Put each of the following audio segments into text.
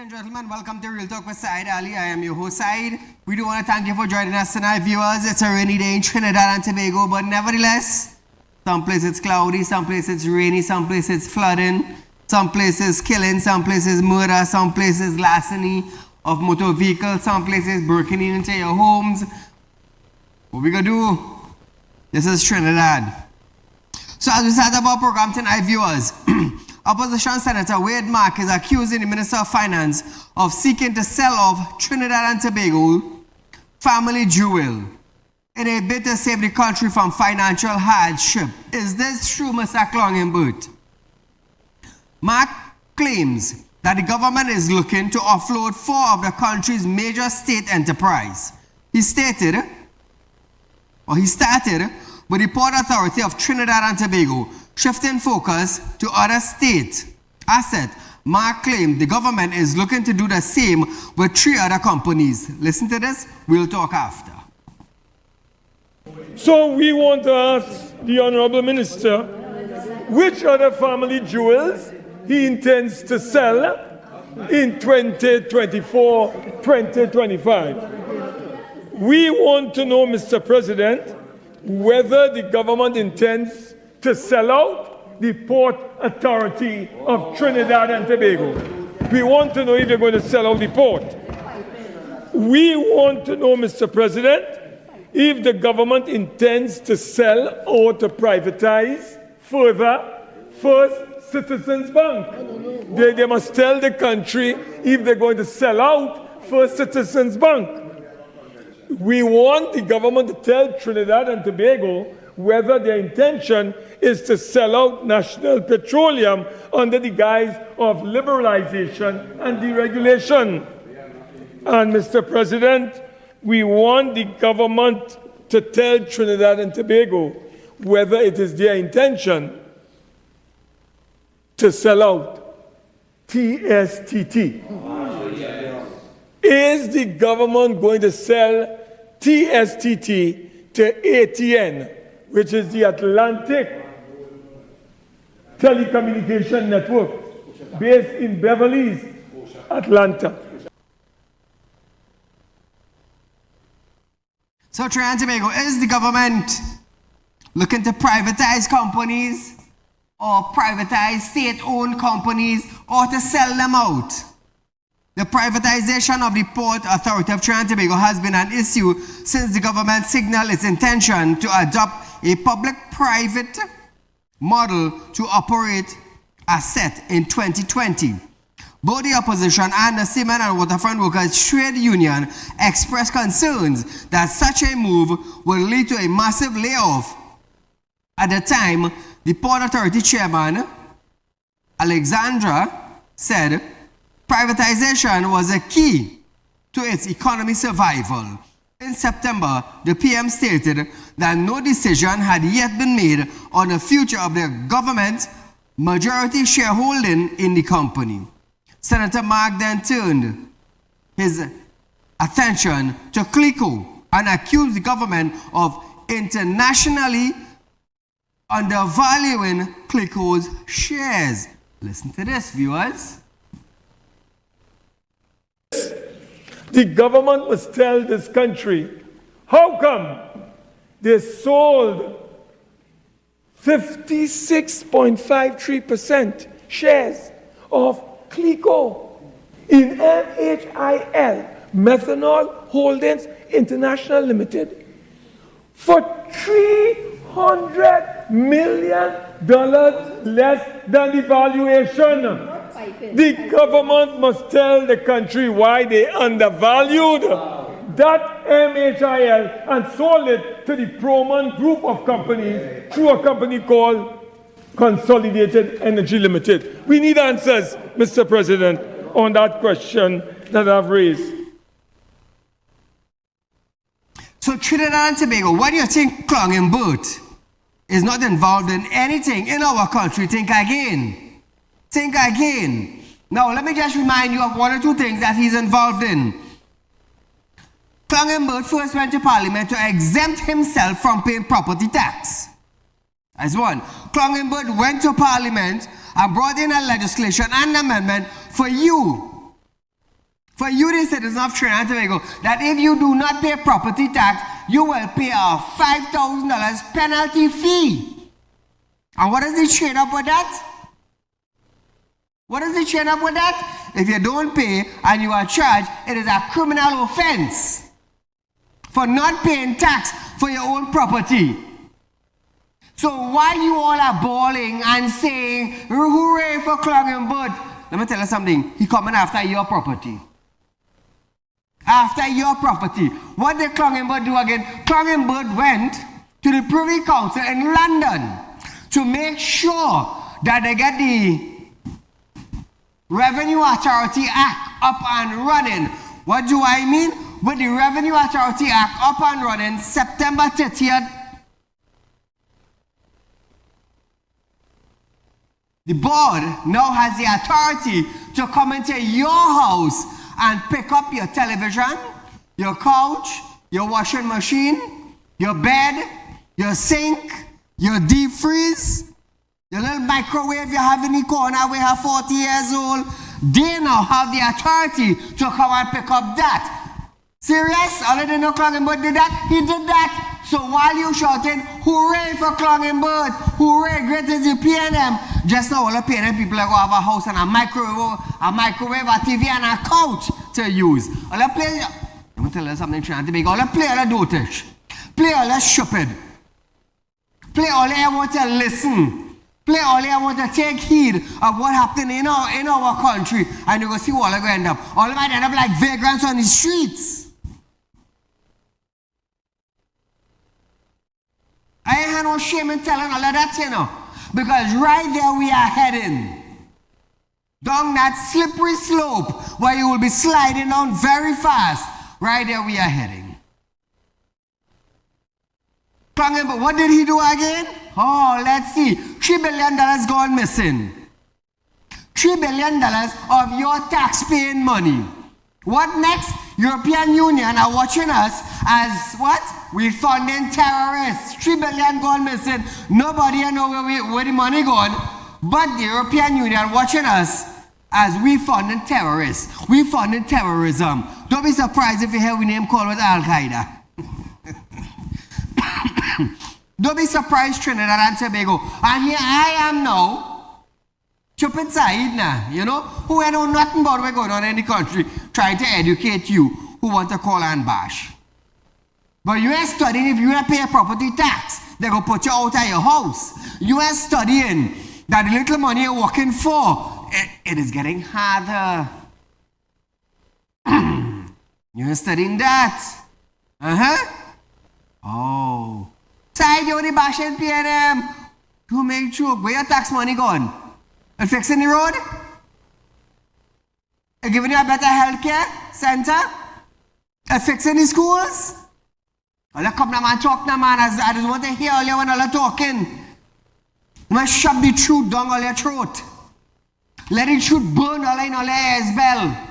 and gentlemen, welcome to Real Talk with Saieed Ali. I am your host, Saieed. We do want to thank you for joining us tonight, viewers. It's a rainy day in Trinidad and Tobago, but nevertheless, some places it's cloudy, some places it's rainy, some places it's flooding, some places killing, some places murder, some places larceny of motor vehicles, some places breaking into your homes. What we gonna do? This is Trinidad. So as we start up our program tonight, viewers, Opposition Senator Wade Mark is accusing the Minister of Finance of seeking to sell off Trinidad and Tobago family jewel in a bid to save the country from financial hardship. Is this true, Mr. Clongenbert? Mark claims that the government is looking to offload 4 of the country's major state enterprise. He started with the Port Authority of Trinidad and Tobago, shifting focus to other state assets. Mark claimed the government is looking to do the same with 3 other companies. Listen to this, we'll talk after. So we want to ask the Honorable Minister which other family jewels he intends to sell in 2024, 2025. We want to know, Mr. President, whether the government intends to sell out the Port Authority of Trinidad and Tobago. We want to know if you're going to sell out the port. We want to know, Mr. President, if the government intends to sell or to privatize further First Citizens Bank. They must tell the country if they're going to sell out First Citizens Bank. We want the government to tell Trinidad and Tobago whether their intention is to sell out National Petroleum under the guise of liberalization and deregulation. And Mr. President, we want the government to tell Trinidad and Tobago whether it is their intention to sell out TSTT. Is the government going to sell TSTT to ATN, which is the Atlantic Telecommunication Network, based in Beverly Hills, Atlanta? So Trinidad and Tobago, is the government looking to privatize companies or privatize state-owned companies or to sell them out? The privatization of the Port Authority of Trinidad and Tobago has been an issue since the government signaled its intention to adopt a public-private model to operate asset in 2020. Both the opposition and the Seamen and Waterfront Workers Trade Union expressed concerns that such a move will lead to a massive layoff. At the time, the Port Authority chairman, Alexandra, said privatization was a key to its economy survival. In September, the PM stated that no decision had yet been made on the future of the government's majority shareholding in the company. Senator Mark then turned his attention to CLICO and accused the government of internationally undervaluing CLICO's shares. Listen to this, viewers. The government must tell this country how come they sold 56.53% shares of CLICO in MHIL, Methanol Holdings International Limited, for $300 million less than the valuation. The government must tell the country why they undervalued that MHIL and sold it to the Proman group of companies through a company called Consolidated Energy Limited. We need answers, Mr. President, on that question that I've raised. So Trinidad and Tobago, what do you think Clongenbert is not involved in anything in our country? Think again. Think again. Now, let me just remind you of 1 or 2 things that he's involved in. Clongenbert first went to Parliament to exempt himself from paying property tax. As one. Clongenbert went to Parliament and brought in a legislation and amendment for you For you, the citizens of Trinidad and Tobago, that if you do not pay property tax, you will pay a $5,000 penalty fee. And what is the chain up with that? What is the chain up with that? If you don't pay and you are charged, it is a criminal offense for not paying tax for your own property. So while you all are bawling and saying, hooray for Clongenbird, let me tell you something. He coming after your property. After your property. What did Clongenbird do again? Clongenbird went to the Privy Council in London to make sure that they get the Revenue Authority Act up and running. What do I mean? With the Revenue Authority Act up and running, September 30th, the board now has the authority to come into your house and pick up your television, your couch, your washing machine, your bed, your sink, your deep freeze, your little microwave you have in the corner where you're 40 years old. They now have the authority to come and pick up that. Serious? All I didn't know Clongenbird did that? He did that. So while you shouting, hooray for Clongenbird, hooray, great is the PNM, just now all the PNM people are going to have a house and a microwave, a TV and a couch to use. All the players, let me tell you something, trying to make all the players are dotish. Play all the stupid. Play all they want to listen. Play all they want to take heed of what happened in our country. And you're going to see what they're going to end up. All of them end up like vagrants on the streets. I ain't had no shame in telling all of that, you know. Because right there we are heading down that slippery slope where you will be sliding down very fast. Right there we are heading. But what did he do again? Oh, let's see. $3 billion gone missing. $3 billion of your tax-paying money. What next? European Union are watching us as what? We funding terrorists. $3 billion gone missing. Nobody know where the money gone. But the European Union watching us as we funding terrorists. We funding terrorism. Don't be surprised if you hear we name called with Al-Qaeda. Don't be surprised, Trinidad and Tobago. And here I am now, Chupin Saieed now, you know, who I know nothing about what's going on in the country, trying to educate you who want to call and bash. But you ain't studying if you don't pay a property tax, they're going to put you out of your house. You ain't studying that the little money you're working for, it is getting harder. You ain't studying that. Oh. Side you the bashing PNM. To make joke, where your tax money gone? And fixing the road? And giving you a better healthcare center? And fixing the schools? All you come now man talk now man, I just want to hear all you when all you talking. You must shove the truth down all your throat. Let the truth burn all in all your ears bell.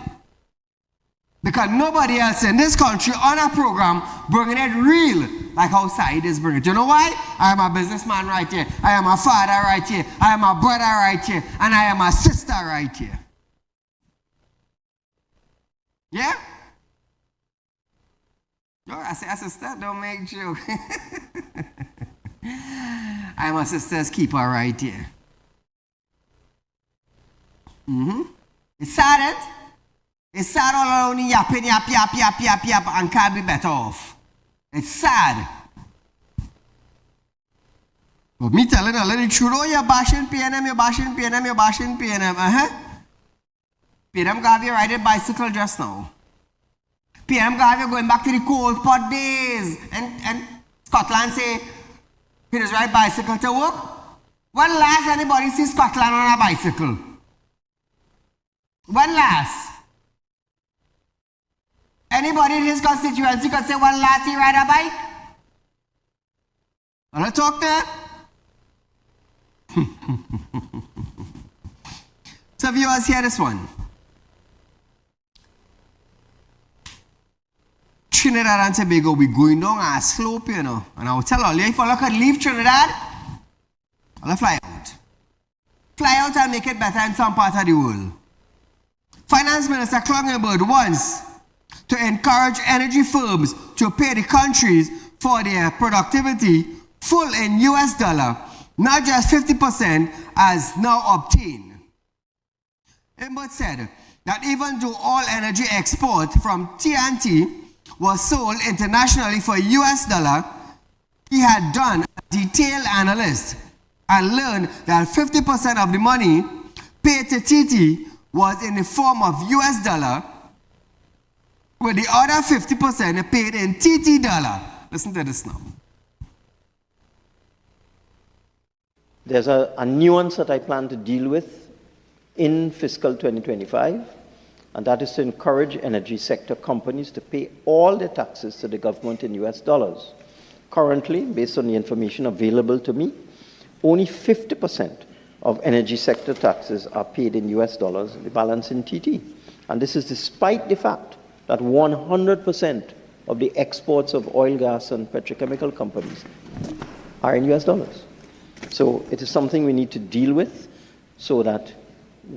Because nobody else in this country on a program bringing it real like how Saieed is bringing it. You know why? I am a businessman right here. I am a father right here. I am a brother right here. And I am a sister right here. Yeah? No, I say a sister, don't make joke. I am a sister's keeper right here. It's sad, eh? It's sad all around yapping, yap, and can't be better off. It's sad. But me telling a little truth, oh, you're bashing PNM, you're bashing PNM, you're bashing PNM. PNM got you riding bicycle just now. PNM got you going back to the cold pot days. And Scotland say, he just ride bicycle to work. When last anybody see Scotland on a bicycle? When last? Anybody in his constituency could say when last he ride a bike? Wanna talk there? So viewers, hear this one. Trinidad and Tobago, we going down a slope, you know. And I will tell all you, if you could leave Trinidad, I'll fly out. Fly out and make it better in some part of the world. Finance Minister Clungenberg wants to encourage energy firms to pay the countries for their productivity full in US dollar, not just 50% as now obtained. Imbert said that even though all energy export from TNT was sold internationally for US dollar, he had done a detailed analysis and learned that 50% of the money paid to TT was in the form of US dollar, with the other 50% paid in TT dollar. Listen to this now. There's a nuance that I plan to deal with in fiscal 2025, and that is to encourage energy sector companies to pay all their taxes to the government in US dollars. Currently, based on the information available to me, only 50% of energy sector taxes are paid in US dollars, the balance in TT. And this is despite the fact that 100% of the exports of oil, gas, and petrochemical companies are in US dollars. So it is something we need to deal with so that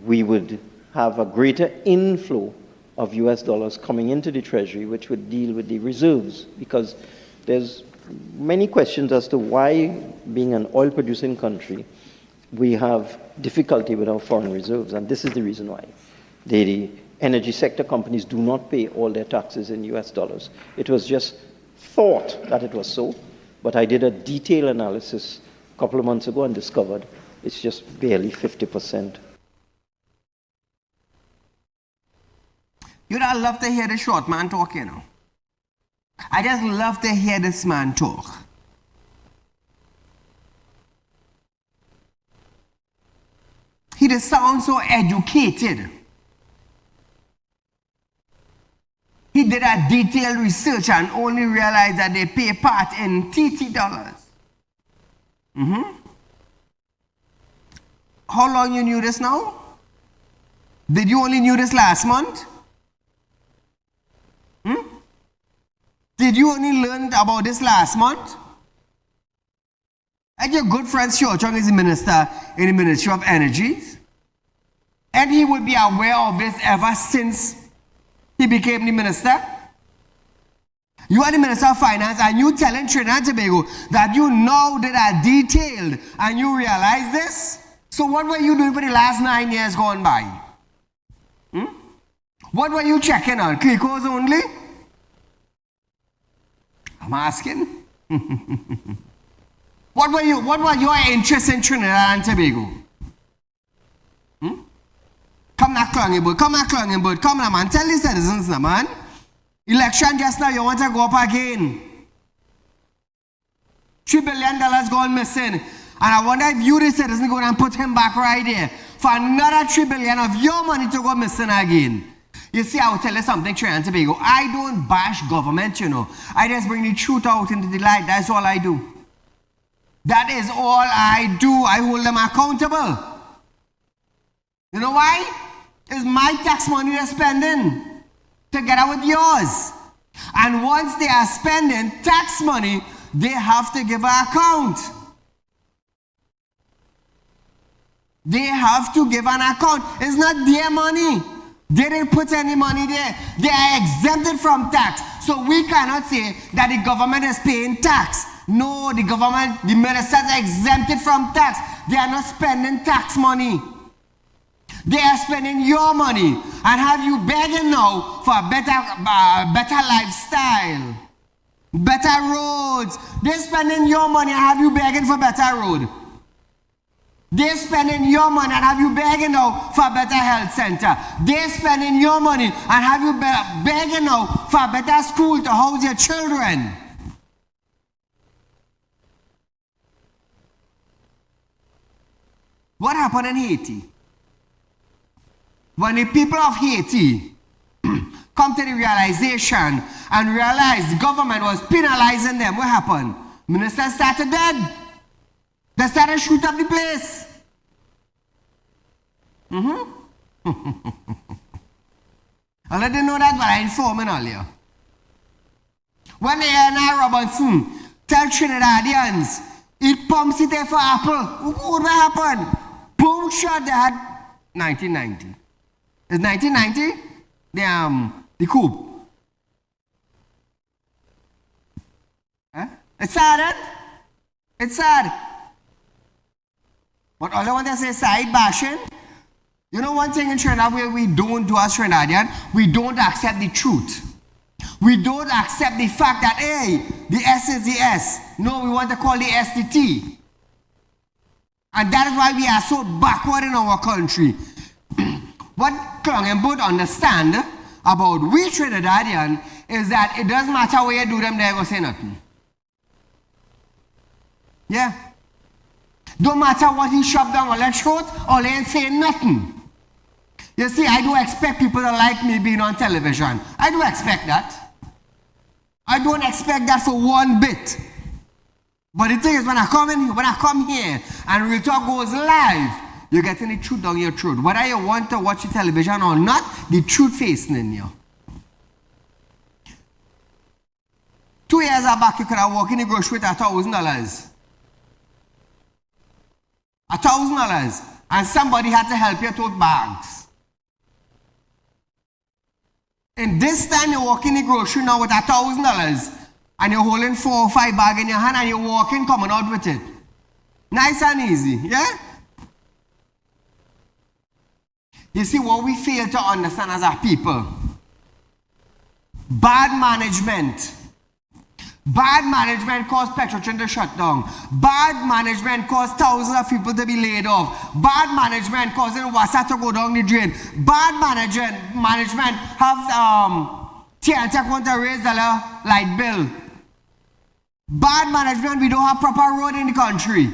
we would have a greater inflow of US dollars coming into the Treasury, which would deal with the reserves, because there's many questions as to why, being an oil-producing country, we have difficulty with our foreign reserves, and this is the reason why. The energy sector companies do not pay all their taxes in US dollars. It was just thought that it was so, but I did a detailed analysis a couple of months ago and discovered it's just barely 50%. You'd love to hear the short man talk, you know. I just love to hear this man talk. He just sounds so educated. He did a detailed research and only realized that they pay part in TT dollars. How long you knew this now? Did you only knew this last month? Did you only learn about this last month? And your good friend Xiao Chong is the minister in the Ministry of Energy. And he would be aware of this ever since he became the minister. You are the Minister of Finance and you telling Trinidad and Tobago that you now did a detailed and you realize this? So what were you doing for the last 9 years gone by? What were you checking on? Clicos only? I'm asking. What were your interests in Trinidad and Tobago? Come now, Clungenberg. Come now, man. Tell the citizens now, man. Election just now, you want to go up again. $3 billion gone missing. And I wonder if you, the citizens, go and put him back right there for another $3 billion of your money to go missing again. You see, I will tell you something, Trinidad and Tobago. I don't bash government, you know. I just bring the truth out into the light. That's all I do. That is all I do. I hold them accountable. You know why? It's my tax money they're spending together with yours. And once they are spending tax money, they have to give an account. They have to give an account. It's not their money. They didn't put any money there. They are exempted from tax. So we cannot say that the government is paying tax. No, the government, the ministers are exempted from tax. They are not spending tax money. They are spending your money and have you begging now for a better lifestyle, better roads. They're spending your money and have you begging for better road. They're spending your money and have you begging now for a better health center. They're spending your money and have you begging now for a better school to house your children. What happened in Haiti? When the people of Haiti come to the realization and realize the government was penalizing them, what happened? Ministers started dead. They started shoot up the place. I didn't know that, but I informed you earlier. When the N.I. Robinson tell Trinidadians, eat pumps it for apple, what happened? Boom shot they had 1990. It's 1990, the coup. It's sad, eh? It's sad. But all I want to say is side bashing. You know one thing in Trinidad where we don't do as Trinidadian? We don't accept the truth. We don't accept the fact that, hey, the S is the S. No, we want to call the S the T. And that is why we are so backward in our country. What Klongenboot understand about we Trinidadian is that it doesn't matter where you do them, they're going to say nothing. Yeah. Don't matter what he shoved down on their throat, or they ain't saying nothing. You see, I do expect people to like me being on television. I do expect that. I don't expect that for one bit. But the thing is, when I come here and Real Talk goes live, you're getting the truth down your throat. Whether you want to watch the television or not, the truth facing in you. 2 years back, you could have walked in the grocery with $1,000. $1,000. And somebody had to help you tote bags. And this time you walk in the grocery now with $1,000 and you're holding 4 or 5 bags in your hand and you're walking, coming out with it. Nice and easy, yeah? You see what we fail to understand as a people? Bad management. Bad management caused Petrotrin to shut down. Bad management caused thousands of people to be laid off. Bad management causing water to go down the drain. Bad management have TNT want to raise the light bill. Bad management, we don't have proper road in the country.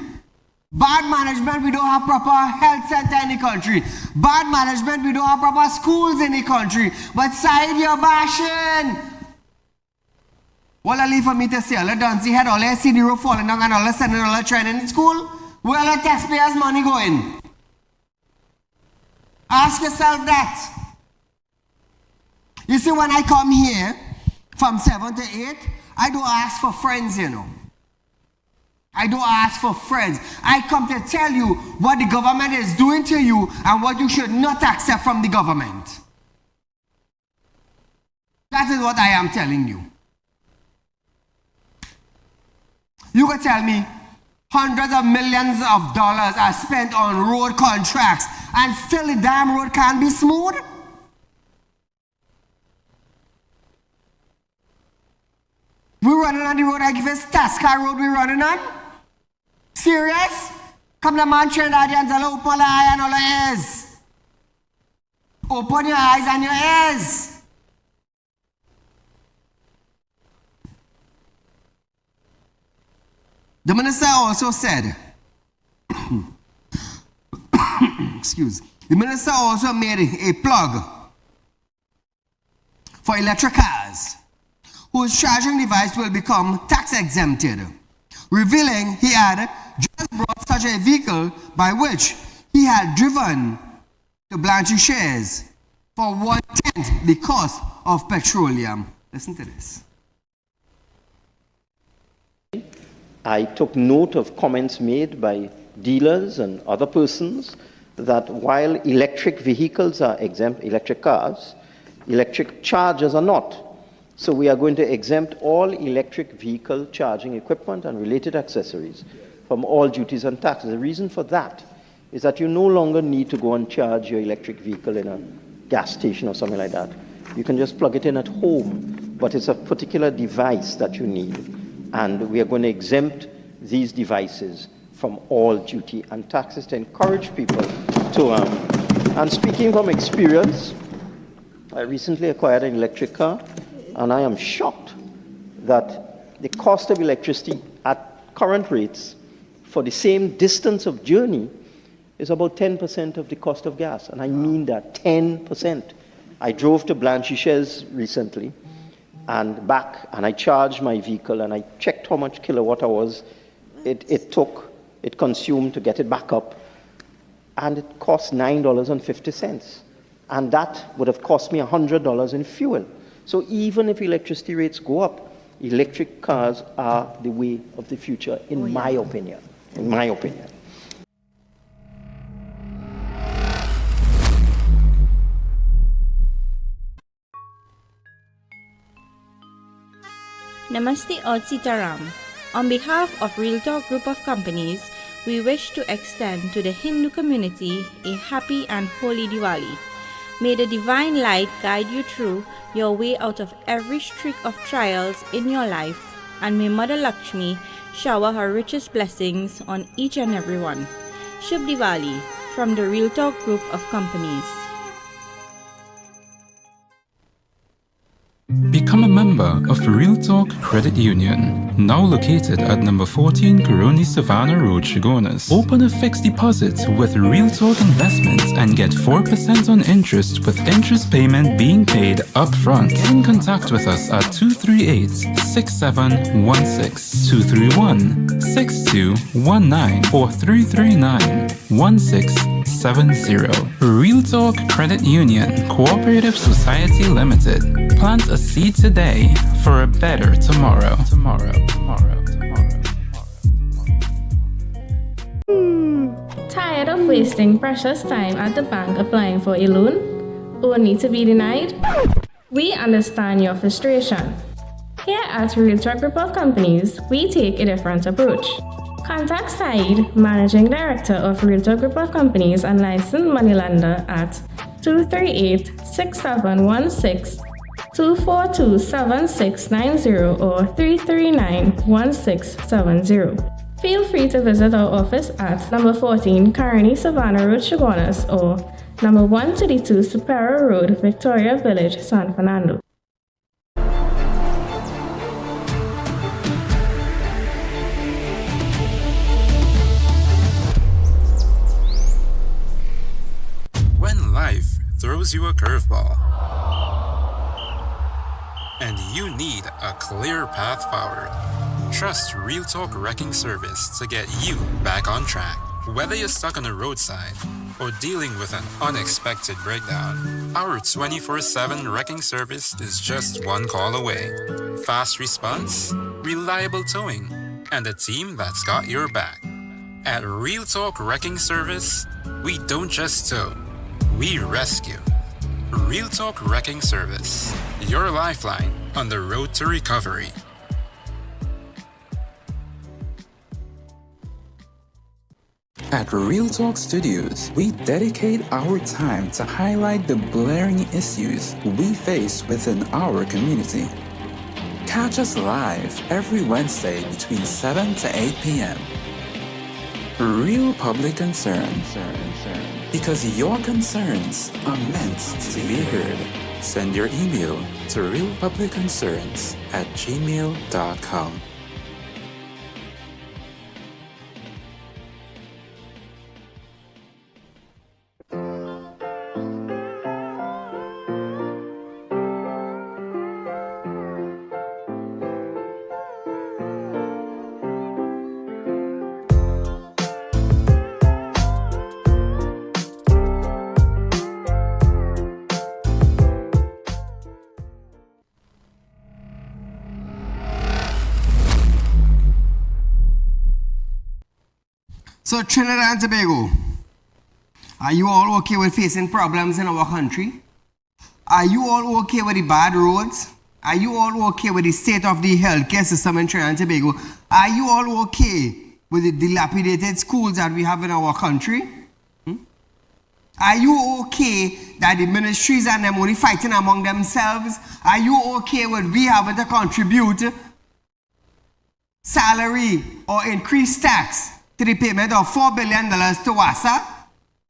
Bad management, we don't have proper health center in the country. Bad management, we don't have proper schools in the country. But Saieed, you're bashing. What I leave for me to say, all the Duncy had all the see the roof falling down and all the sending all the training in school? Where all the taxpayers' money going? Ask yourself that. You see, when I come here from 7 to 8, I don't ask for friends, you know. I don't ask for friends. I come to tell you what the government is doing to you and what you should not accept from the government. That is what I am telling you. You can tell me hundreds of millions of dollars are spent on road contracts and still the damn road can't be smooth? We're running on the road like if it's Tascar road we're running on? Serious? Come the man Trinidadians and open the eye and all the ears. Open your eyes and your ears. The minister also said, the minister also made a plug for electric cars whose charging device will become tax exempted, revealing he had just brought such a vehicle by which he had driven to Blanchisseuse for 1/10 the cost of petroleum. Listen to this. I took note of comments made by dealers and other persons that while electric vehicles are exempt, electric cars, electric chargers are not. So we are going to exempt all electric vehicle charging equipment and related accessories from all duties and taxes. The reason for that is that you no longer need to go and charge your electric vehicle in a gas station or something like that. You can just plug it in at home, but it's a particular device that you need. And we are going to exempt these devices from all duty and taxes to encourage people to, and speaking from experience, I recently acquired an electric car, and I am shocked that the cost of electricity at current rates for the same distance of journey is about 10% of the cost of gas. And I mean that, 10%. I drove to Blanchisseuse recently and back, and I charged my vehicle, and I checked how much kilowatt hours it consumed to get it back up, and it cost $9.50. And that would have cost me $100 in fuel. So even if electricity rates go up, electric cars are the way of the future, in my opinion. In my opinion. Namaste Aud Sitaram. On behalf of Real Talk Group of Companies, we wish to extend to the Hindu community a happy and holy Diwali. May the divine light guide you through your way out of every streak of trials in your life, and may Mother Lakshmi shower her richest blessings on each and every one. Shubh Diwali from the Real Talk Group of Companies. Become a member of Real Talk Credit Union, now located at number 14 Coroni Savannah Road, Chagonas. Open a fixed deposit with Real Talk Investments and get 4% on interest with interest payment being paid upfront. Get in contact with us at 238-6716, 231-6219 or 339-1670. Real Talk Credit Union Cooperative Society Limited. Plant a seed today for a better tomorrow. Tired of wasting precious time at the bank applying for a loan, only to be denied? We understand your frustration. Here at Real Talk Group of Companies, we take a different approach. Contact Saieed, Managing Director of Real Talk Group of Companies and licensed moneylender at 238-6716, 242-7690 or 339-1670. Feel free to visit our office at number 14 Coroni Savannah Road, Chagonas or number 132 Superior Road, Victoria Village, San Fernando. When life throws you a curveball and you need a clear path forward, trust Real Talk Wrecking Service to get you back on track. Whether you're stuck on the roadside or dealing with an unexpected breakdown, our 24/7 wrecking service is just one call away. Fast response, reliable towing, and a team that's got your back. At Real Talk Wrecking Service, we don't just tow, we rescue. Real Talk Wrecking Service, your lifeline on the road to recovery. At Real Talk Studios, we dedicate our time to highlight the blaring issues we face within our community. Catch us live every Wednesday between 7 to 8 p.m. Real Public Concern. Because your concerns are meant to be heard. Send your email to realpublicconcerns@gmail.com. So Trinidad and Tobago, are you all okay with facing problems in our country? Are you all okay with the bad roads? Are you all okay with the state of the healthcare system in Trinidad and Tobago? Are you all okay with the dilapidated schools that we have in our country? Are you okay that the ministries and them only fighting among themselves? Are you okay with we having to contribute salary or increase tax to the payment of $4 billion to WASA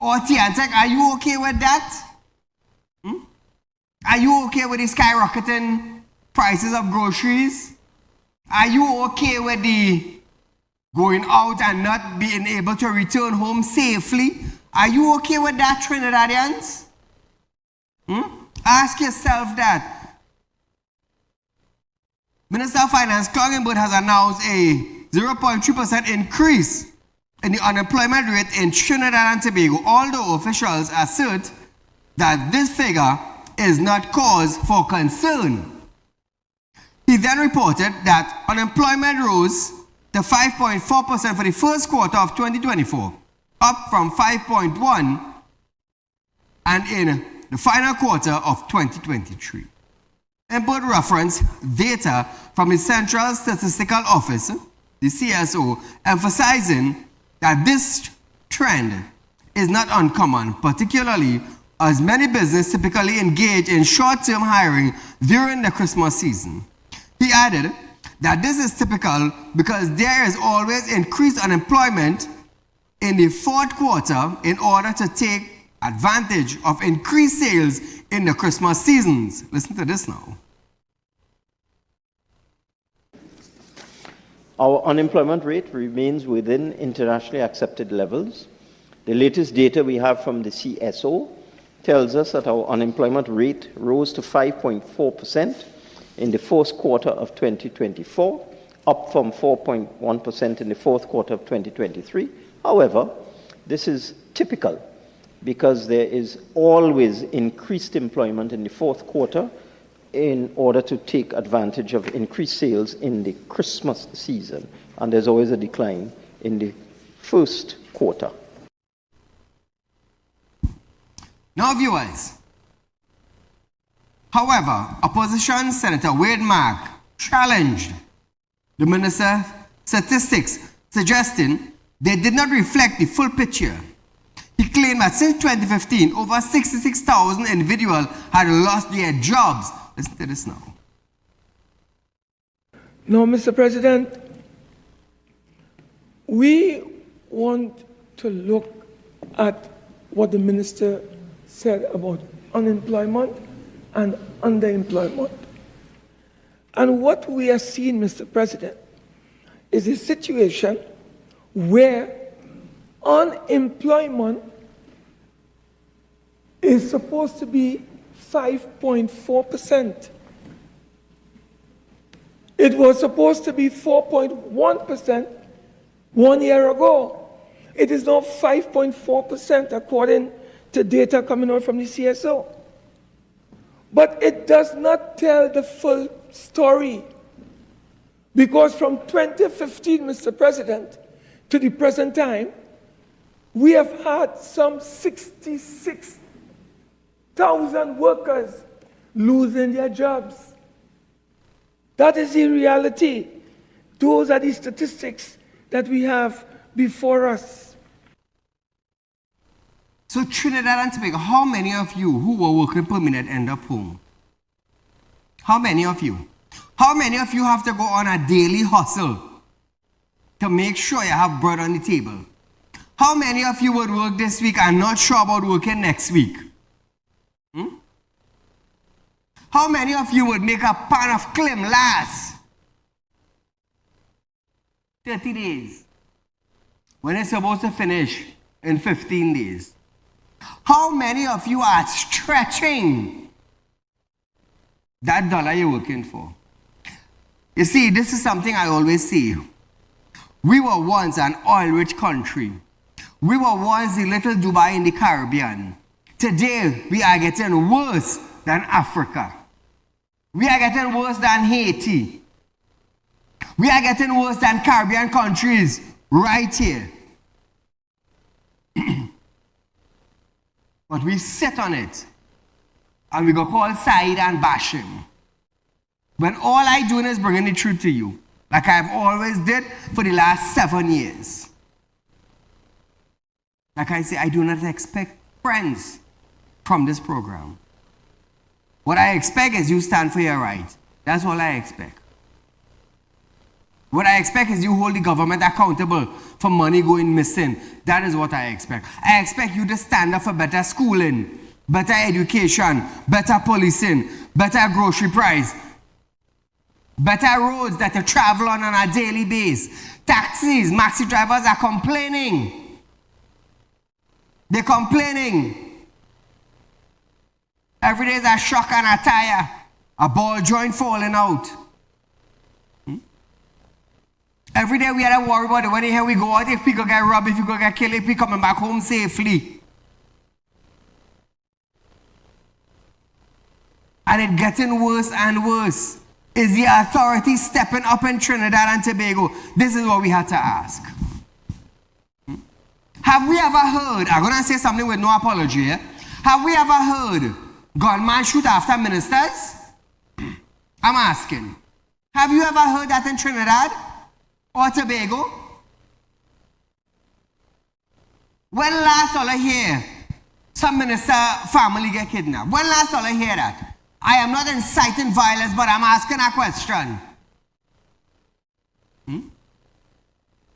or Tiantec? Are you okay with that? Are you okay with the skyrocketing prices of groceries? Are you okay with the going out and not being able to return home safely? Are you okay with that, Trinidadians? Ask yourself that. Minister of Finance Clongenberg has announced a 0.3% increase in the unemployment rate in Trinidad and Tobago, although officials assert that this figure is not cause for concern. He then reported that unemployment rose to 5.4% for the first quarter of 2024, up from 5.1% and in the final quarter of 2023. input reference data from the Central Statistical Office, the CSO, emphasizing that this trend is not uncommon, particularly as many businesses typically engage in short-term hiring during the Christmas season. He added that this is typical because there is always increased unemployment in the fourth quarter in order to take advantage of increased sales in the Christmas seasons. Listen to this now. Our unemployment rate remains within internationally accepted levels. The latest data we have from the CSO tells us that our unemployment rate rose to 5.4% in the first quarter of 2024, up from 4.1% in the fourth quarter of 2023. However, this is typical because there is always increased employment in the fourth quarter in order to take advantage of increased sales in the Christmas season, and there's always a decline in the first quarter. Now, viewers, however, opposition Senator Wade Mark challenged the minister's statistics, suggesting they did not reflect the full picture. He claimed that since 2015, over 66,000 individuals had lost their jobs. Listen to this now. Now, Mr. President, we want to look at what the minister said about unemployment and underemployment. And what we are seeing, Mr. President, is a situation where unemployment is supposed to be 5.4%. It was supposed to be 4.1% 1 year ago. It is now 5.4% according to data coming out from the CSO. But it does not tell the full story. Because from 2015, Mr. President, to the present time, we have had some 66,000 workers losing their jobs. That is the reality. Those are the statistics that we have before us. So Trinidad and Tobago, how many of you who were working permanent end up home? How many of you? How many of you have to go on a daily hustle to make sure you have bread on the table? How many of you would work this week and not sure about working next week? How many of you would make a pan of clim last 30 days when it's supposed to finish in 15 days? How many of you are stretching that dollar you're working for? You see, this is something I always say. We were once an oil-rich country. We were once the little Dubai in the Caribbean. Today, we are getting worse than Africa. We are getting worse than Haiti. We are getting worse than Caribbean countries right here. But we sit on it and we go call Saieed and bash him. When all I doing is bringing the truth to you, like I've always did for the last 7 years. Like I say, I do not expect friends from this program. What I expect is you stand for your right. That's all I expect. What I expect is you hold the government accountable for money going missing. That is what I expect. I expect you to stand up for better schooling, better education, better policing, better grocery price, better roads that you travel on a daily basis. Taxis, maxi drivers are complaining. They're complaining. Every day is a shock and a tire, a ball joint falling out. Every day we had to worry about it. When here we go out, if people get robbed, if people get killed, if people coming back home safely. And it's getting worse and worse. Is the authority stepping up in Trinidad and Tobago? This is what we had to ask. Have we ever heard, I'm going to say something with no apology, have we ever heard gunmen shoot after ministers? I'm asking. Have you ever heard that in Trinidad or Tobago? When last all I hear some minister family get kidnapped? When last all I hear that? I am not inciting violence, but I'm asking a question.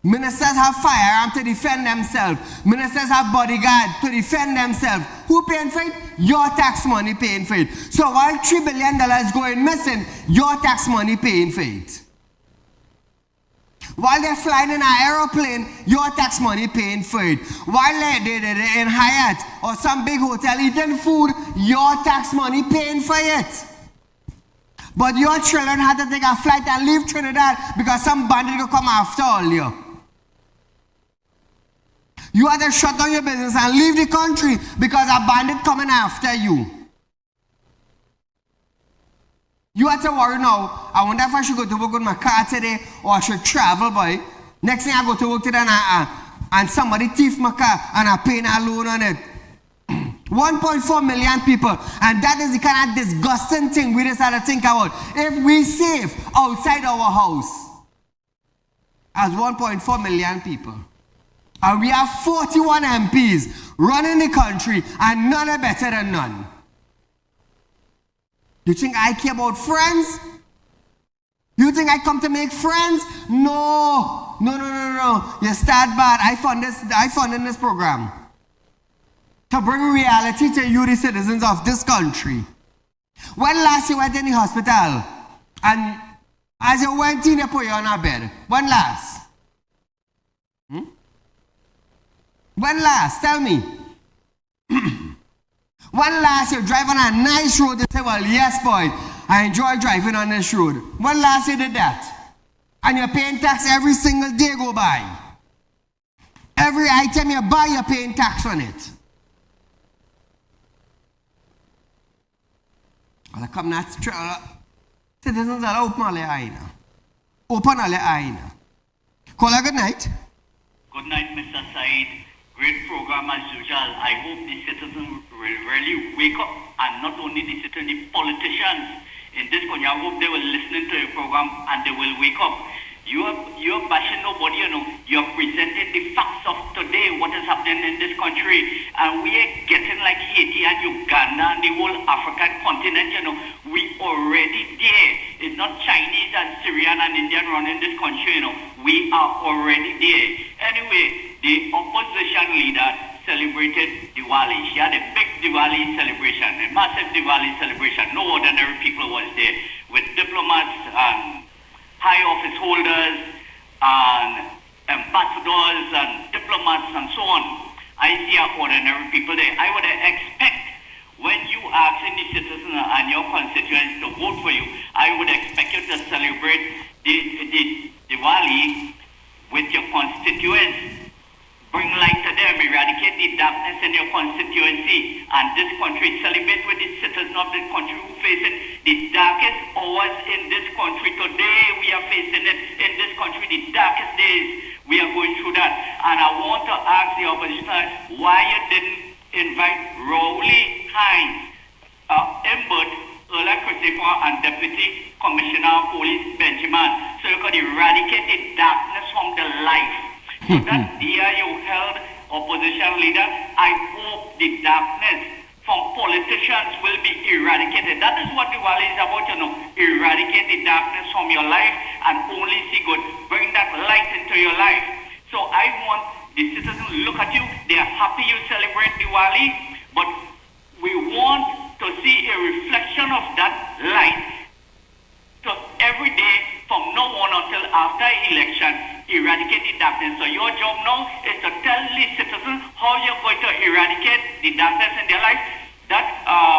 Ministers have firearms to defend themselves. Ministers have bodyguards to defend themselves. Who paying for it? Your tax money paying for it. So while $3 billion is going missing, your tax money paying for it. While they're flying in an aeroplane, your tax money paying for it. While they're in Hyatt or some big hotel eating food, your tax money paying for it. But your children had to take a flight and leave Trinidad because some bandit will come after all you. You had to shut down your business and leave the country because a bandit coming after you. You have to worry now. I wonder if I should go to work with my car today or I should travel, boy. Next thing I go to work today and somebody thief my car and I pay a loan on it. 1.4 million people. And that is the kind of disgusting thing we just have to think about. If we safe outside our house as 1.4 million people, and we have 41 MPs running the country and none are better than none. You think I care about friends? You think I come to make friends? No. You start bad. I funded this program to bring reality to you, the citizens of this country. When last you went in the hospital and as you went in, they put you on a bed? When last? When last? Tell me. When last you drive on a nice road, you say, well, yes, boy, I enjoy driving on this road. When last you did that? And you're paying tax every single day go by. Every item you buy, you're paying tax on it. Well, I come not citizens are open all their eye now. Open all their eye now. Call a good night. Good night, Mr. Saeed. Great program as usual. I hope the citizens will really wake up, and not only the citizens, the politicians in this country. I hope they will listen to your program and they will wake up. You're bashing nobody, you know. You're presenting the facts of today, what is happening in this country. And we are getting like Haiti and Uganda and the whole African continent, you know. We already there. It's not Chinese and Syrian and Indian running this country, you know. We are already there. Anyway, the opposition leader celebrated Diwali. She had a big Diwali celebration, a massive Diwali celebration. No ordinary people was there, with diplomats and high office holders and ambassadors and diplomats and so on. I see our ordinary people there. I would expect when you asking the citizens and your constituents to vote for you, I would expect you to celebrate the Diwali with your constituents. Bring light to them, eradicate the darkness in your constituency, and this country celebrate with the citizens of this country who facing the darkest hours in this country. Today we are facing it in this country, the darkest days. We are going through that. And I want to ask the opposition why you didn't invite Rowley Hines, Imbert, Earl Christopher, and Deputy Commissioner of Police Benjamin, so you could eradicate the darkness from the life. So that year you held opposition leader, I hope the darkness from politicians will be eradicated. That is what Diwali is about, you know. Eradicate the darkness from your life and only see good. Bring that light into your life. So I want the citizens to look at you. They are happy you celebrate Diwali, but we want to see a reflection of that light. So every day from now on until after election, eradicate the darkness. So your job now is to tell the citizens how you're going to eradicate the darkness in their life. That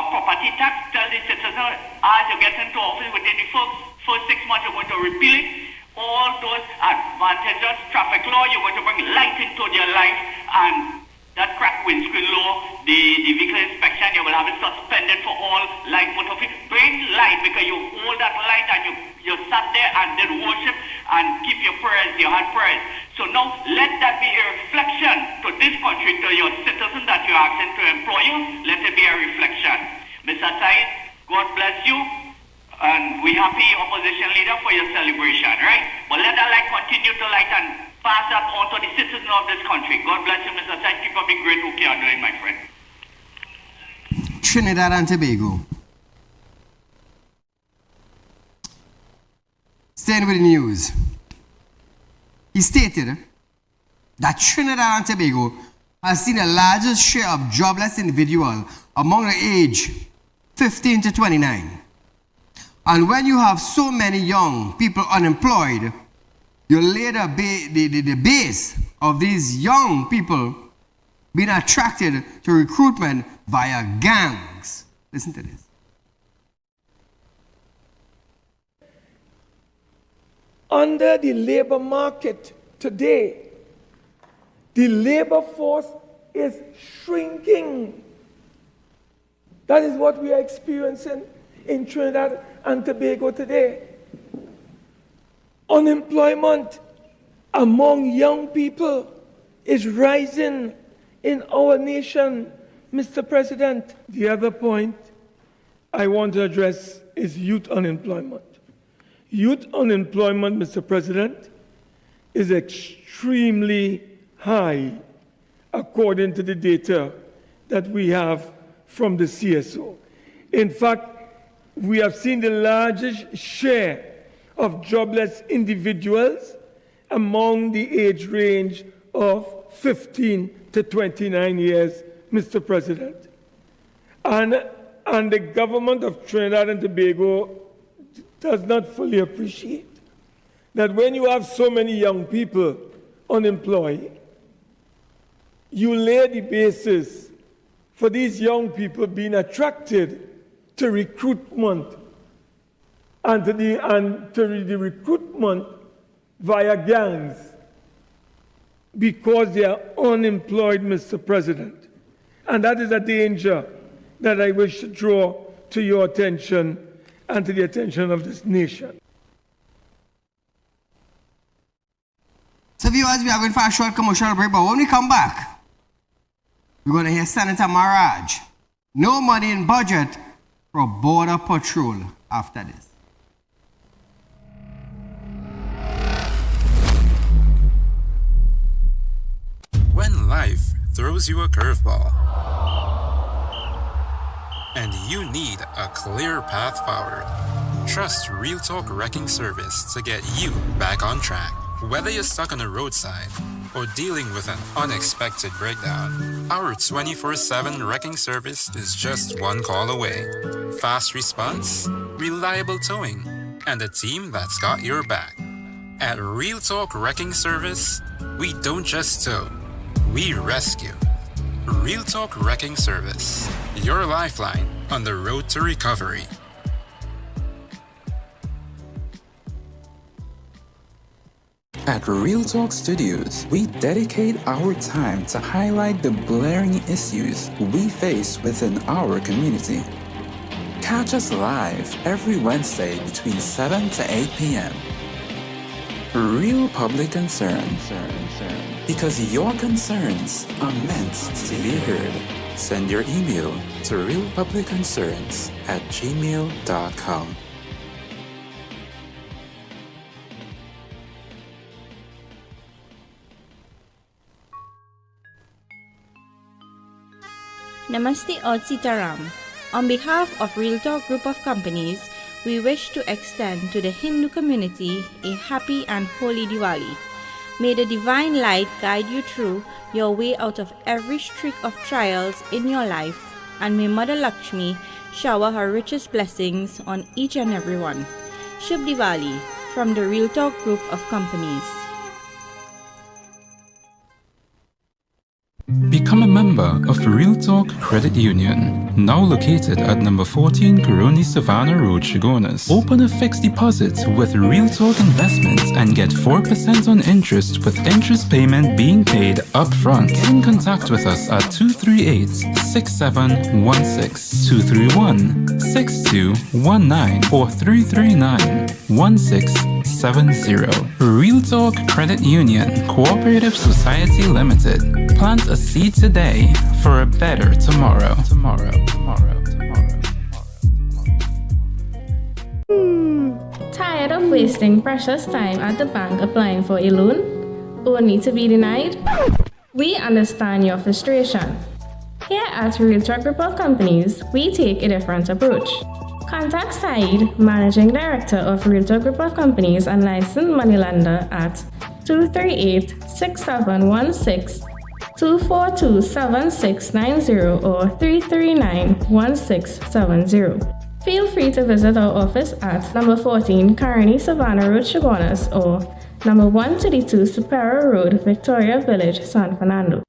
property tax, tell the citizens as you get into office within the first 6 months, you're going to repeal it. All those advantages, traffic law, you're going to bring light into their life, and that crack windscreen law, the vehicle inspection, you will have it suspended for all light motor vehicles. Bring light, because you hold that light and you sat there and did worship and keep your prayers, you had prayers. So now let that be a reflection to this country, to your citizens that you're asking to employ you. Let it be a reflection. Mr. Saeed, God bless you. And we happy, opposition leader, for your celebration, right? But let that light continue to light and pass that on to the citizens of this country. God bless you, Mr. Said. Keep up the great work you are doing, my friend. Trinidad and Tobago. Staying with the news. He stated that Trinidad and Tobago has seen the largest share of jobless individuals among the age 15 to 29. And when you have so many young people unemployed, you lay the base of these young people being attracted to recruitment via gangs. Listen to this. Under the labor market today, the labor force is shrinking. That is what we are experiencing in Trinidad and Tobago today. Unemployment among young people is rising in our nation, Mr. President. The other point I want to address is youth unemployment. Youth unemployment, Mr. President, is extremely high according to the data that we have from the CSO. In fact, we have seen the largest share of jobless individuals among the age range of 15 to 29 years, Mr. President. And the government of Trinidad and Tobago does not fully appreciate that when you have so many young people unemployed, you lay the basis for these young people being attracted to recruitment and to the recruitment via gangs because they are unemployed, Mr. President. And that is a danger that I wish to draw to your attention and to the attention of this nation. So viewers, we are going for a short commercial break, but when we come back, we're going to hear Senator Maraj. No money in budget for border patrol after this. When life throws you a curveball and you need a clear path forward, trust Real Talk Wrecking Service to get you back on track. Whether you're stuck on a roadside or dealing with an unexpected breakdown, our 24/7 wrecking service is just one call away. Fast response, reliable towing, and a team that's got your back. At Real Talk Wrecking Service, we don't just tow, we rescue. Real Talk Wrecking Service, your lifeline on the road to recovery. At Real Talk Studios, we dedicate our time to highlight the blaring issues we face within our community. Catch us live every Wednesday between 7 to 8 p.m. Real Public Concern. Because your concerns are meant to be heard. Send your email to realpublicconcerns@gmail.com. Namaste Aud Sitaram. On behalf of Real Talk Group of Companies, we wish to extend to the Hindu community a happy and holy Diwali. May the divine light guide you through your way out of every streak of trials in your life, and may Mother Lakshmi shower her richest blessings on each and every one. Shubh Diwali from the Real Talk Group of Companies. Become a member of Real Talk Credit Union, now located at number 14 Coroni Savannah Road, Chagonas. Open a fixed deposit with Real Talk Investments and get 4% on interest with interest payment being paid up front. Get in contact with us at 238-6716, 231-6219 or 339-1670. Real Talk Credit Union Cooperative Society Limited. Plant a seed today for a better tomorrow. wasting precious time at the bank applying for a loan, only to be denied? We understand your frustration. Here at Realtalk Group of Companies, we take a different approach. Contact Saieed, Managing Director of Realtalk Group of Companies and licensed moneylender at 238-6716, 242-7690 or 339-1670. Feel free to visit our office at number 14 Carney Savannah Road, Chaguanas, or number 132 Superior Road, Victoria Village, San Fernando.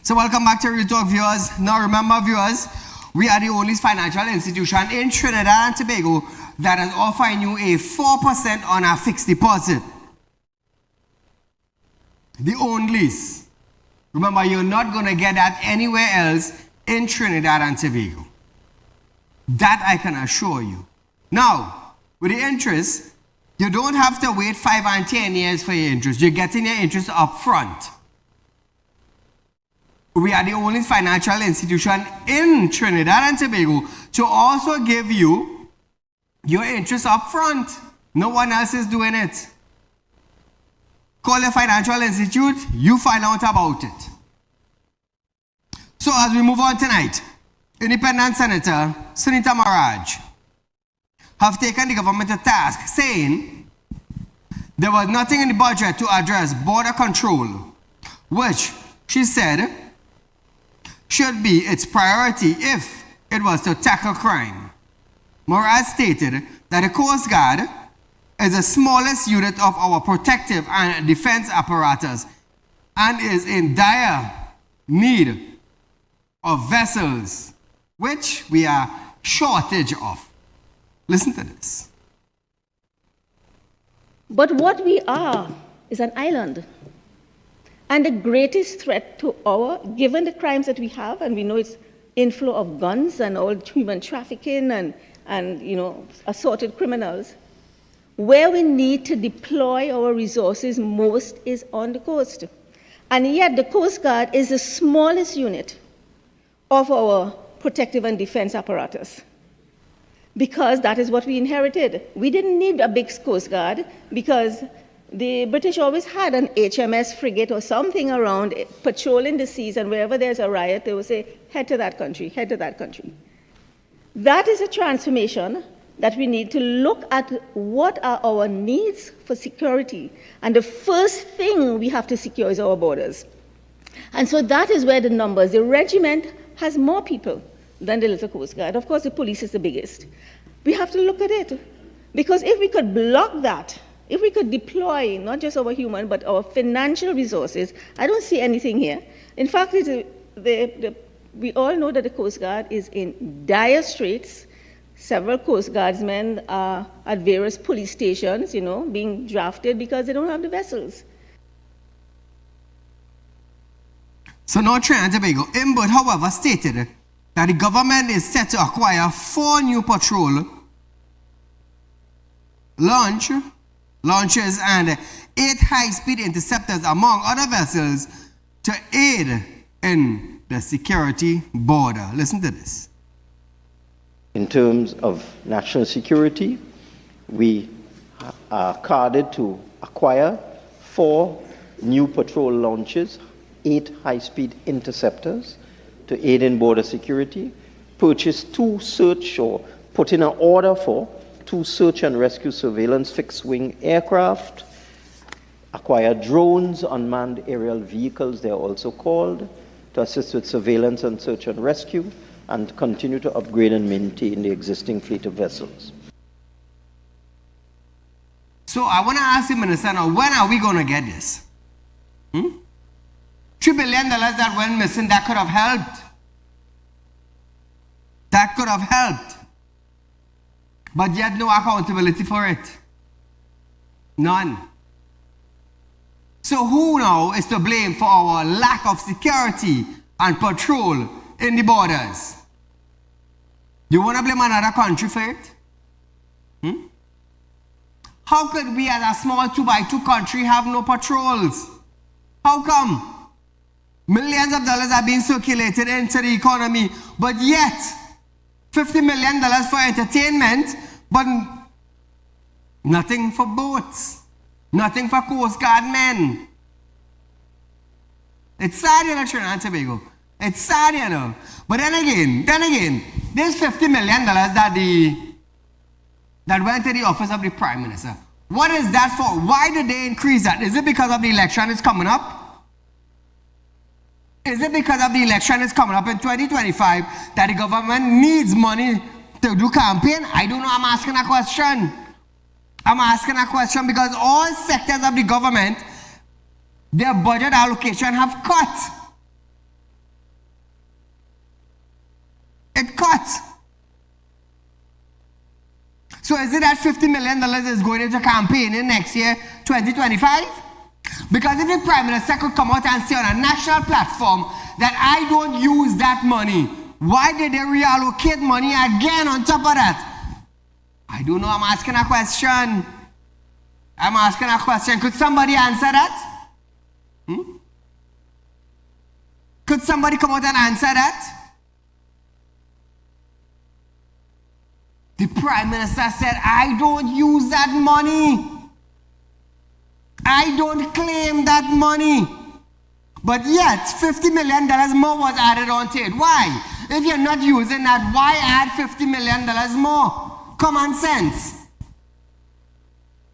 So welcome back to Real Talk, viewers. Now remember, viewers, we are the only financial institution in Trinidad and Tobago that is offering you a 4% on a fixed deposit. The only. Remember, you're not going to get that anywhere else in Trinidad and Tobago. That I can assure you. Now, with the interest, you don't have to wait 5 and 10 years for your interest. You're getting your interest up front. We are the only financial institution in Trinidad and Tobago to also give you your interest up front. No one else is doing it. Call your financial institute, you find out about it. So as we move on tonight, Independent Senator Sunita Maharaj have taken the government to task, saying there was nothing in the budget to address border control, which she said should be its priority if it was to tackle crime. Maharaj stated that the Coast Guard is the smallest unit of our protective and defense apparatus and is in dire need of vessels, which we are shortage of. Listen to this. But what we are is an island. And the greatest threat to given the crimes that we have, and we know it's inflow of guns and all human trafficking and assorted criminals, where we need to deploy our resources most is on the coast. And yet the Coast Guard is the smallest unit of our protective and defense apparatus, because that is what we inherited. We didn't need a big Coast Guard because the British always had an HMS frigate or something around patrolling the seas, and wherever there's a riot, they will say, head to that country, head to that country. That is a transformation that we need to look at what are our needs for security. And the first thing we have to secure is our borders. And so that is where the numbers, the regiment has more people than the little Coast Guard. Of course, the police is the biggest. We have to look at it, because if we could block that, if we could deploy not just our human, but our financial resources, I don't see anything here. In fact, we all know that the Coast Guard is in dire straits. Several Coast Guardsmen are at various police stations, being drafted because they don't have the vessels. So now Trinidad and Tobago, Imbud, however, stated that the government is set to acquire 4 new patrol launchers and 8 high-speed interceptors, among other vessels, to aid in the security border. Listen to this. In terms of national security, we are carded to acquire 4 new patrol launches, 8 high-speed interceptors to aid in border security, purchase 2 search or put in an order for 2 search and rescue surveillance fixed-wing aircraft, acquire drones, unmanned aerial vehicles, they're also called, to assist with surveillance and search and rescue, and continue to upgrade and maintain the existing fleet of vessels. So I want to ask the minister now, when are we going to get this? $3 billion that went missing, that could have helped that could have helped. But yet no accountability for it. None. So who now is to blame for our lack of security and patrol in the borders? You want to blame another country for it? How could we as a small 2x2 country have no patrols? How come? Millions of dollars are being circulated into the economy, but yet $50 million for entertainment, but nothing for boats, nothing for Coast Guard men. It's sad, you know, Trinidad and Tobago. It's sad, you know. But then again, there's $50 million that went to the office of the Prime Minister. What is that for? Why did they increase that? Is it because of the election is coming up? Is it because of the election is coming up in 2025 that the government needs money to do campaign? I don't know. I'm asking a question. I'm asking a question because all sectors of the government, their budget allocation have cut. It cut. So is it that $50 million is going into campaigning next year, 2025? Because if the Prime Minister could come out and say on a national platform that I don't use that money, why did they reallocate money again on top of that? I don't know. I'm asking a question. I'm asking a question. Could somebody answer that? Could somebody come out and answer that? The Prime Minister said, I don't use that money. I don't claim that money. But yet, $50 million more was added on to it. Why? If you're not using that, why add $50 million more? Common sense.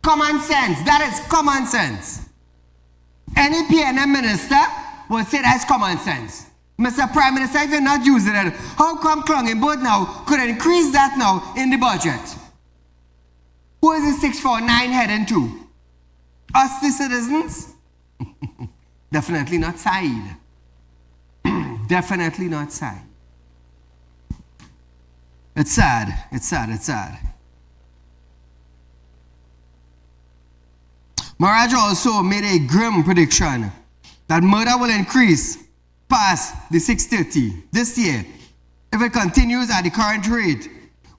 Common sense. That is common sense. Any PNM minister will say that's common sense. Mr. Prime Minister, if you're not using it, how come Clunging Board now could increase that now in the budget? Who is the 649 heading to? Us, the citizens? Definitely not Saieed. Definitely not Saieed. It's sad. It's sad. It's sad. Maharaj also made a grim prediction that murder will increase past the 630 this year if it continues at the current rate,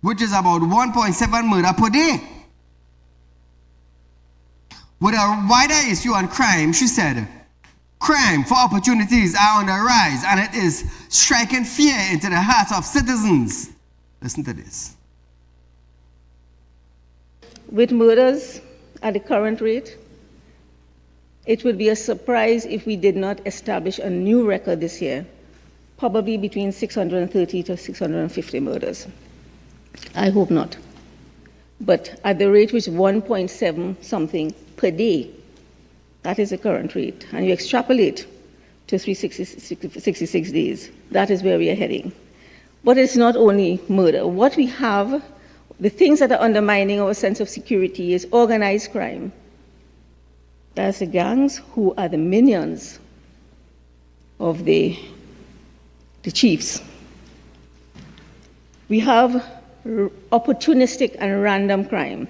which is about 1.7 murder per day. With a wider issue on crime, she said, crime for opportunities are on the rise and it is striking fear into the hearts of citizens. Listen to this. With murders at the current rate, it would be a surprise if we did not establish a new record this year, probably between 630 to 650 murders. I hope not. But at the rate which 1.7 something per day, that is the current rate, and you extrapolate to 366 days, that is where we are heading. But it's not only murder. What we have, the things that are undermining our sense of security is organized crime. That's the gangs who are the minions of the chiefs. We have opportunistic and random crime.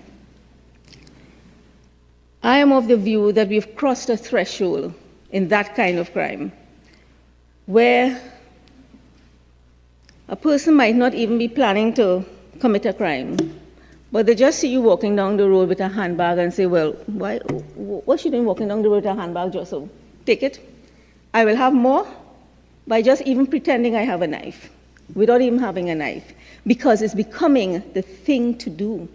I am of the view that we've crossed a threshold in that kind of crime where a person might not even be planning to commit a crime, but they just see you walking down the road with a handbag and say, well, what's she doing walking down the road with a handbag, just so? Take it. I will have more by just even pretending I have a knife, without even having a knife, because it's becoming the thing to do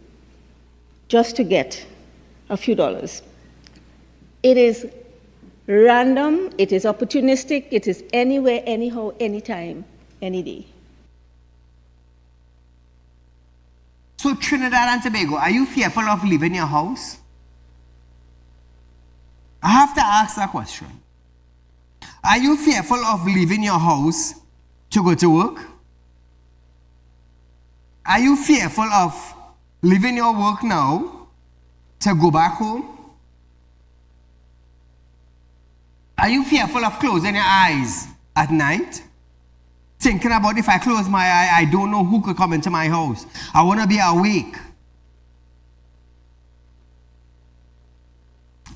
just to get a few dollars. It is random, it is opportunistic, it is anywhere, anyhow, anytime, any day. So Trinidad and Tobago, are you fearful of leaving your house? I have to ask that question. Are you fearful of leaving your house to go to work? Are you fearful of leaving your work now to go back home? Are you fearful of closing your eyes at night? thinking about if I close my eye, I don't know who could come into my house. I want to be awake.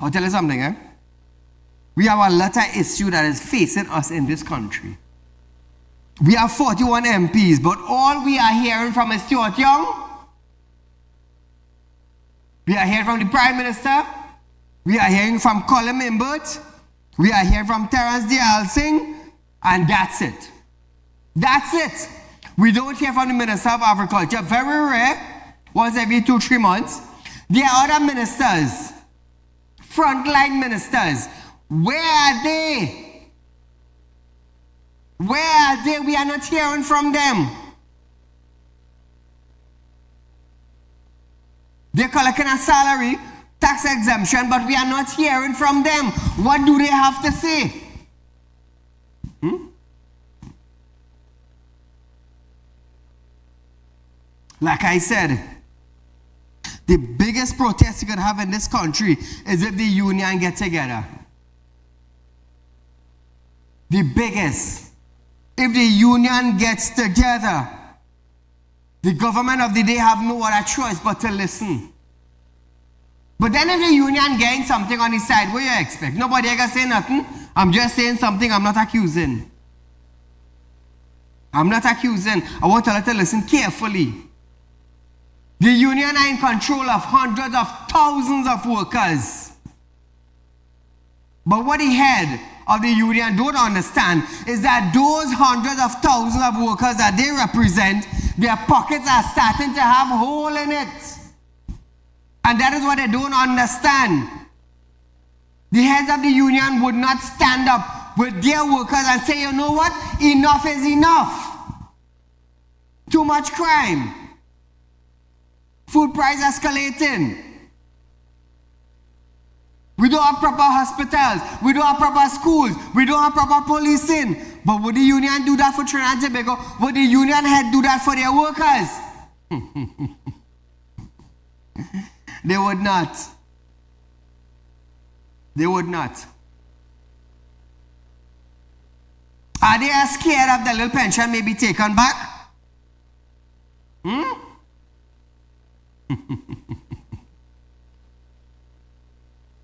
I'll tell you something, eh? We have a lot of issue that is facing us in this country. We have 41 MPs, but all we are hearing from is Stuart Young. We are hearing from the Prime Minister. We are hearing from Colin Mimbert. We are hearing from Terrence Singh. And that's it. That's it. We don't hear from the Minister of Agriculture. Very rare. Once every 2-3 months. There are other ministers. Frontline ministers. Where are they? Where are they? We are not hearing from them. They're collecting a salary, tax exemption, but we are not hearing from them. What do they have to say? Like I said, the biggest protest you could have in this country is if the union get together. The biggest. If the union gets together, the government of the day have no other choice but to listen. But then if the union gains something on his side, what do you expect? Nobody ever say nothing. I'm just saying something, I'm not accusing. I'm not accusing. I want you to listen carefully. The union are in control of hundreds of thousands of workers. But what the head of the union don't understand is that those hundreds of thousands of workers that they represent, their pockets are starting to have a hole in it. And that is what they don't understand. The heads of the union would not stand up with their workers and say, you know what? Enough is enough. Too much crime. Food price escalating. We don't have proper hospitals. We don't have proper schools. We don't have proper policing. But would the union do that for Trinidad and Tobago? Would the union head do that for their workers? They would not. They would not. Are they as scared of the little pension may be taken back?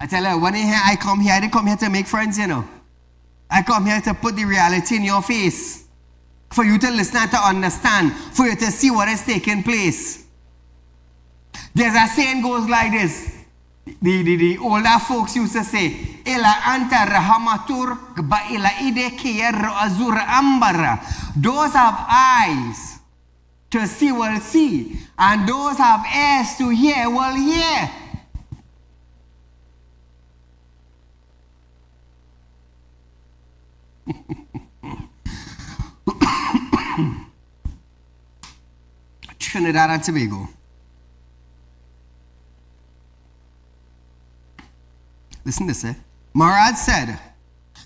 I tell you, when I come here, I didn't come here to make friends, you know. I come here to put the reality in your face. For you to listen and to understand. For you to see what is taking place. There's a saying goes like this. The older folks used to say, Ila anta rahamatur ba ila ide kiyer azur ambara. Those have eyes to see will see. And those have ears to hear will hear. Trinidad and Tobago. Listen to this, eh? Marad said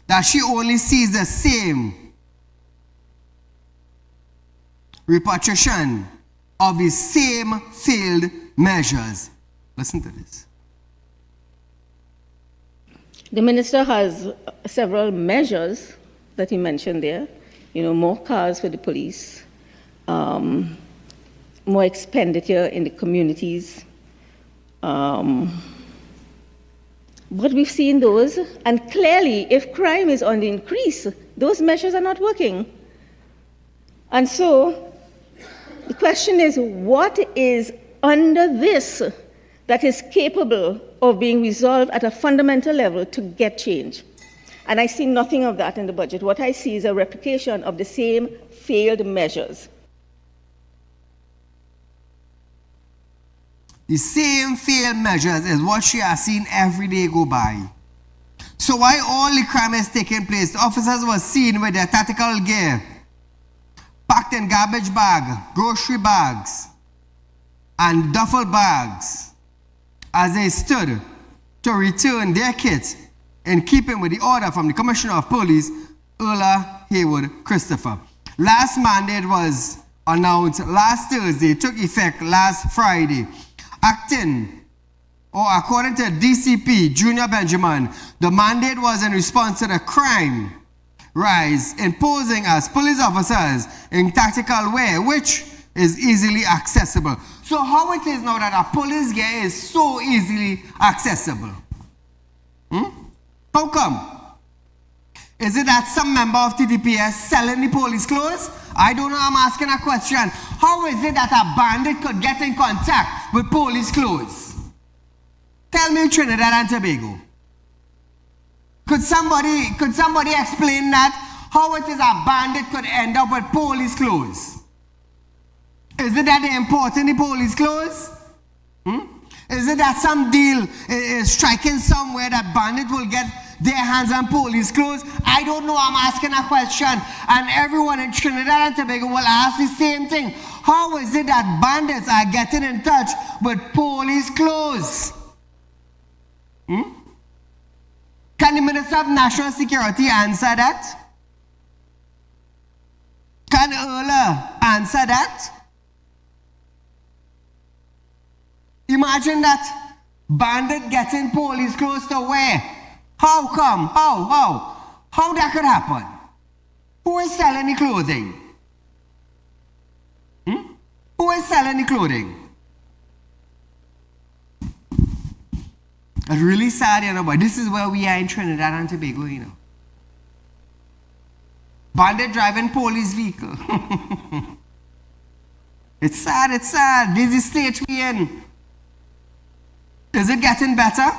that she only sees the same repatriation of the same failed measures. Listen to this. The minister has several measures that he mentioned there. You know, more cars for the police, more expenditure in the communities. But we've seen those, and clearly, if crime is on the increase, those measures are not working. And so, the question is, what is under this that is capable of being resolved at a fundamental level to get change? And I see nothing of that in the budget. What I see is a replication of the same failed measures. The same failed measures is what she has seen every day go by. So while all the crime is taking place, the officers were seen with their tactical gear, packed in garbage bag, grocery bags, and duffel bags, as they stood to return their kit in keeping with the order from the Commissioner of Police, Erla Haywood Christopher. Last mandate was announced last Thursday, took effect last Friday. Acting, or according to DCP Junior Benjamin, the mandate was in response to the crime rise in posing as police officers in tactical way, which is easily accessible. So how it is now that a police gear is so easily accessible? How come? Is it that some member of TDPS selling the police clothes? I don't know, I'm asking a question. How is it that a bandit could get in contact with police clothes? Tell me, Trinidad and Tobago. Could somebody explain that? How it is a bandit could end up with police clothes? Is it that they importing the police clothes? Is it that some deal is striking somewhere that bandit will get their hands on police clothes? I don't know, I'm asking a question. And everyone in Trinidad and Tobago will ask the same thing. How is it that bandits are getting in touch with police clothes? Can the Minister of National Security answer that? Can Ola answer that? Imagine that bandit getting police clothes to wear. How come? How that could happen? Who is selling the clothing? Who is selling the clothing? It's really sad, you know, but this is where we are in Trinidad and Tobago, you know. Bandit driving police vehicle. It's sad, it's sad. This is the state we in. Is it getting better?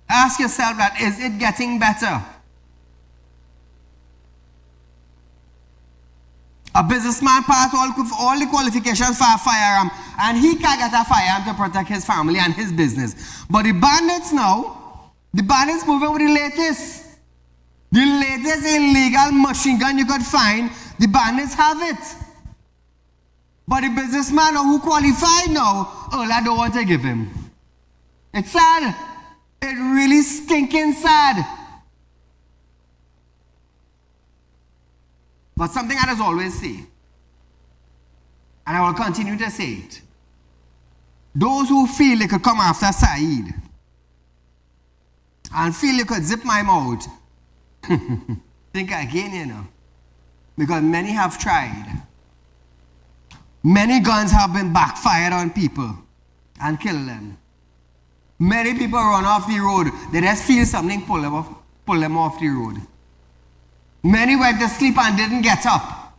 Ask yourself that, is it getting better? A businessman passed all the qualifications for a firearm, and he can get a firearm to protect his family and his business. But the bandits now, the bandits moving with the latest illegal machine gun you could find, the bandits have it. But the businessman who qualified now, I don't want to give him. It's sad. It's really stinking sad. But something I just always say, and I will continue to say it. Those who feel they could come after Saieed and feel they could zip my mouth, think again, you know. Because many have tried. Many guns have been backfired on people and killed them. Many people run off the road. They just feel something pull them off the road. Many went to sleep and didn't get up.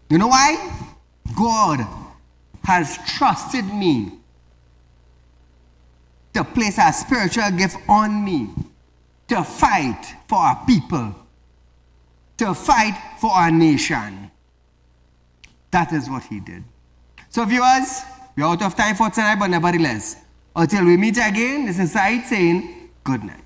You know why? God has trusted me to place a spiritual gift on me to fight for our people, to fight for our nation. That is what he did. So viewers, we're out of time for tonight, but nevertheless, until we meet again, this is Saieed saying good night.